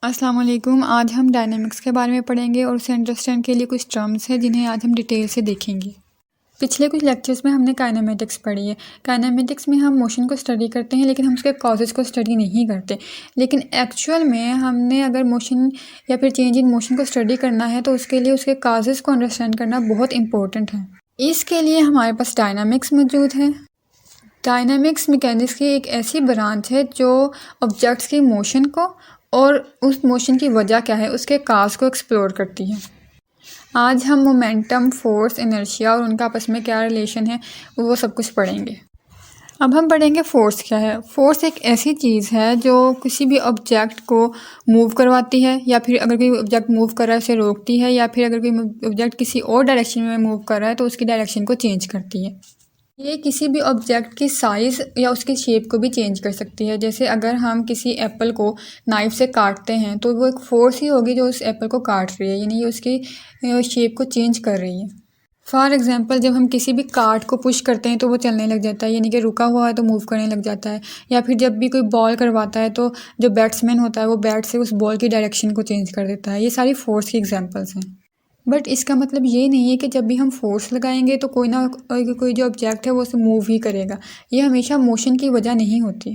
अस्सलाम वालेकुम। आज हम डायनामिक्स के बारे में पढ़ेंगे और उसे अंडरस्टैंड के लिए कुछ टर्म्स हैं जिन्हें आज हम डिटेल से देखेंगे। पिछले कुछ लेक्चर्स में हमने काइनेमेटिक्स पढ़ी है। काइनेमेटिक्स में हम मोशन को स्टडी करते हैं लेकिन हम उसके कॉजेज़ को स्टडी नहीं करते। लेकिन एक्चुअल में हमने अगर मोशन या फिर चेंज इन मोशन को स्टडी करना है तो उसके लिए उसके कॉजेज़ को अंडरस्टैंड करना बहुत इंपॉर्टेंट है। इसके लिए हमारे पास डायनामिक्स मौजूद है। डायनामिक्स मैकेनिक्स की एक ऐसी ब्रांच है जो ऑब्जेक्ट्स की मोशन को और उस मोशन की वजह क्या है उसके काज को एक्सप्लोर करती है। आज हम मोमेंटम, फोर्स, इनर्शिया और उनका आपस में क्या रिलेशन है वो सब कुछ पढ़ेंगे। अब हम पढ़ेंगे फोर्स क्या है। फोर्स एक ऐसी चीज़ है जो किसी भी ऑब्जेक्ट को मूव करवाती है, या फिर अगर कोई ऑब्जेक्ट मूव कर रहा है उसे रोकती है, या फिर अगर कोई ऑब्जेक्ट किसी और डायरेक्शन में मूव कर रहा है तो उसकी डायरेक्शन को चेंज करती है। ये किसी भी ऑब्जेक्ट की साइज़ या उसकी शेप को भी चेंज कर सकती है। जैसे अगर हम किसी एप्पल को नाइफ़ से काटते हैं तो वो एक फोर्स ही होगी जो उस एप्पल को काट रही है, यानी ये उसकी शेप को चेंज कर रही है। फॉर एग्जांपल, जब हम किसी भी कार्ड को पुश करते हैं तो वो चलने लग जाता है, यानी कि रुका हुआ है तो मूव करने लग जाता है। या फिर जब भी कोई बॉल करवाता है तो जो बैट्समैन होता है वो बैट से उस बॉल की डायरेक्शन को चेंज कर देता है। ये सारी फोर्स की एग्जांपल्स हैं। बट इसका मतलब ये नहीं है कि जब भी हम फोर्स लगाएंगे तो कोई जो ऑब्जेक्ट है वो उसे मूव ही करेगा। ये हमेशा मोशन की वजह नहीं होती।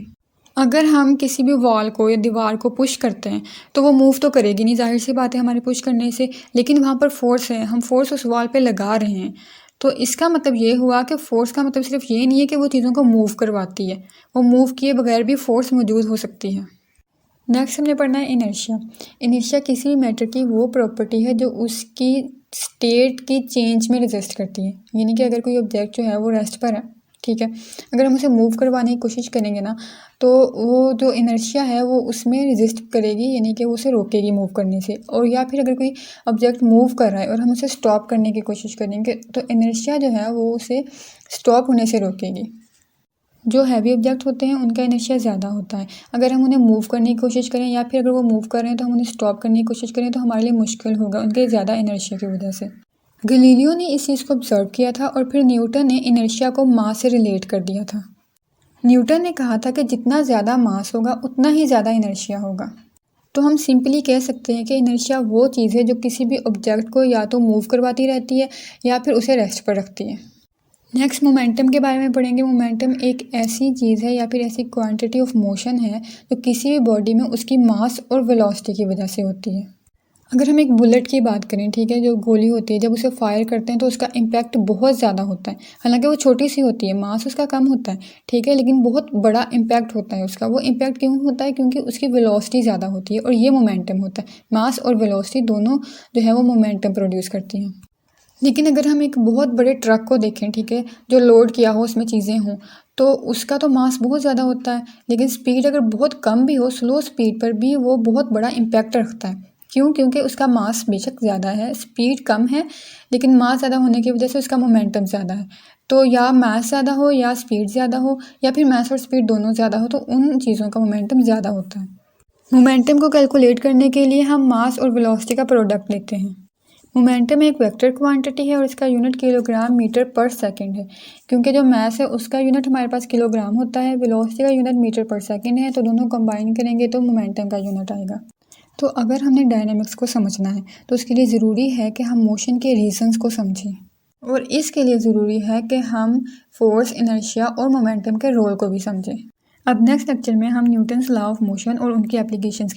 अगर हम किसी भी वॉल को या दीवार को पुश करते हैं तो वो मूव तो करेगी नहीं, जाहिर सी बात है हमारे पुश करने से, लेकिन वहाँ पर फोर्स है, हम फोर्स उस वॉल पे लगा रहे हैं। तो इसका मतलब ये हुआ कि फोर्स का मतलब सिर्फ ये नहीं है कि वो चीज़ों को मूव करवाती है, वो मूव किए बगैर भी फोर्स मौजूद हो सकती है। नेक्स्ट हमने पढ़ना है इनर्शिया। इनर्शिया किसी भी मैटर की वो प्रॉपर्टी है जो उसकी स्टेट की चेंज में रेजिस्ट करती है। यानी कि अगर कोई ऑब्जेक्ट जो है वो रेस्ट पर है, ठीक है, अगर हम उसे मूव करवाने की कोशिश करेंगे ना तो वो जो इनर्शिया है वो उसमें रेजिस्ट करेगी, यानी कि वो उसे रोकेगी मूव करने से। और या फिर अगर कोई ऑब्जेक्ट मूव कर रहा है और हम उसे स्टॉप करने की कोशिश करेंगे तो इनर्शिया जो है वो उसे स्टॉप होने से रोकेगी। जो हैवी ऑब्जेक्ट होते हैं उनका इनर्शिया ज़्यादा होता है। अगर हम उन्हें मूव करने की कोशिश करें या फिर अगर वो मूव कर रहे हैं तो हम उन्हें स्टॉप करने की कोशिश करें तो हमारे लिए मुश्किल होगा उनके ज़्यादा इनर्शिया की वजह से। गैलीलियो ने इस चीज़ को ऑब्जर्व किया था और फिर न्यूटन ने इनर्शिया को मास से रिलेट कर दिया था। न्यूटन ने कहा था कि जितना ज़्यादा मास होगा उतना ही ज़्यादा इनर्शिया होगा। तो हम सिंपली कह सकते हैं कि इनर्शिया वो चीज़ है जो किसी भी ऑब्जेक्ट को या तो मूव करवाती रहती है या फिर उसे रेस्ट पर रखती है। नेक्स्ट मोमेंटम के बारे में पढ़ेंगे। मोमेंटम एक ऐसी चीज़ है या फिर ऐसी क्वांटिटी ऑफ मोशन है जो किसी भी बॉडी में उसकी मास और वेलोसिटी की वजह से होती है। अगर हम एक बुलेट की बात करें, ठीक है, जो गोली होती है जब उसे फायर करते हैं तो उसका इम्पैक्ट बहुत ज़्यादा होता है। हालांकि वो छोटी सी होती है, मास उसका कम होता है, ठीक है, लेकिन बहुत बड़ा इम्पैक्ट होता है उसका। वो इम्पैक्ट क्यों होता है? क्योंकि उसकी वेलोसिटी ज़्यादा होती है और ये मोमेंटम होता है। मास और वेलोसिटी दोनों जो है वो मोमेंटम प्रोड्यूस करती हैं। लेकिन अगर हम एक बहुत बड़े ट्रक को देखें, ठीक है, जो लोड किया हो, उसमें चीज़ें हों, तो उसका तो मास बहुत ज़्यादा होता है, लेकिन स्पीड अगर बहुत कम भी हो, स्लो स्पीड पर भी वो बहुत बड़ा इम्पैक्ट रखता है। क्यों? क्योंकि उसका मास बेशक ज़्यादा है, स्पीड कम है, लेकिन मास ज़्यादा होने की वजह से उसका मोमेंटम ज़्यादा है। तो या मास ज़्यादा हो या स्पीड ज़्यादा हो या फिर मास और स्पीड दोनों ज़्यादा हो तो उन चीज़ों का मोमेंटम ज़्यादा होता है। मोमेंटम को कैलकुलेट करने के लिए हम मास और वेलोसिटी का प्रोडक्ट लेते हैं। मोमेंटम एक वेक्टर क्वांटिटी है और इसका यूनिट किलोग्राम मीटर पर सेकंड है। क्योंकि जो मास है उसका यूनिट हमारे पास किलोग्राम होता है, वेलोसिटी का यूनिट मीटर पर सेकंड है, तो दोनों कंबाइन करेंगे तो मोमेंटम का यूनिट आएगा। तो अगर हमने डायनामिक्स को समझना है तो उसके लिए ज़रूरी है कि हम मोशन के रीजंस को समझें, और इसके लिए ज़रूरी है कि हम फोर्स, इनर्शिया और मोमेंटम के रोल को भी समझें। अब नेक्स्ट लेक्चर में हम न्यूटन्स लॉ ऑफ मोशन और उनकी एप्लीकेशंस